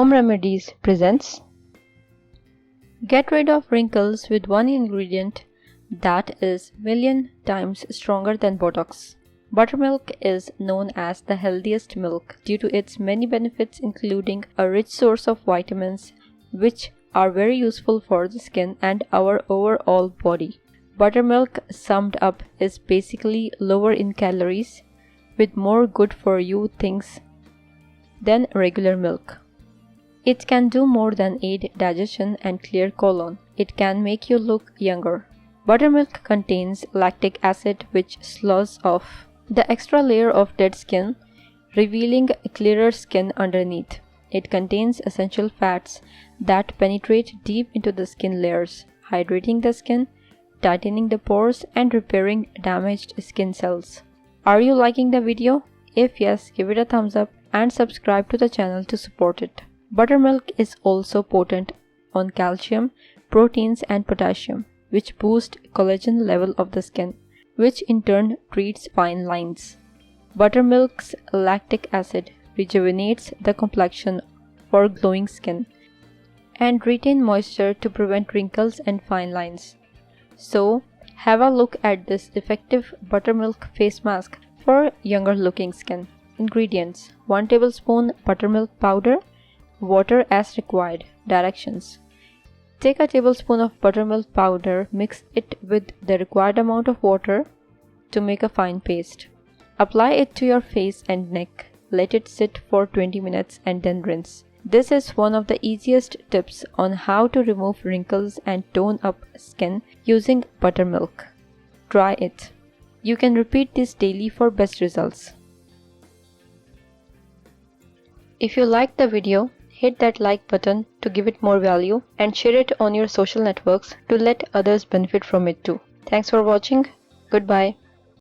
Home Remedies presents Get rid of wrinkles with one ingredient that is million times stronger than Botox. Buttermilk is known as the healthiest milk due to its many benefits, including a rich source of vitamins which are very useful for the skin and our overall body. Buttermilk, summed up, is basically lower in calories with more good for you things than regular milk. It can do more than aid digestion and clear colon. It can make you look younger. Buttermilk contains lactic acid which sloughs off the extra layer of dead skin, revealing clearer skin underneath. It contains essential fats that penetrate deep into the skin layers, hydrating the skin, tightening the pores, and repairing damaged skin cells. Are you liking the video? If yes, give it a thumbs up and subscribe to the channel to support it. Buttermilk is also potent on calcium, proteins, and potassium, which boost collagen level of the skin, which in turn treats fine lines. Buttermilk's lactic acid rejuvenates the complexion for glowing skin and retain moisture to prevent wrinkles and fine lines. So, have a look at this effective buttermilk face mask for younger looking skin. Ingredients: 1 tablespoon buttermilk powder, water as required. Directions: take a tablespoon of buttermilk powder, mix it with the required amount of water to make a fine paste. Apply it to your face and neck. Let it sit for 20 minutes and then rinse. This is one of the easiest tips on how to remove wrinkles and tone up skin using buttermilk. Try it. You can repeat this daily for best results. If you liked the video, hit that like button to give it more value and share it on your social networks to let others benefit from it too. Thanks for watching. Goodbye.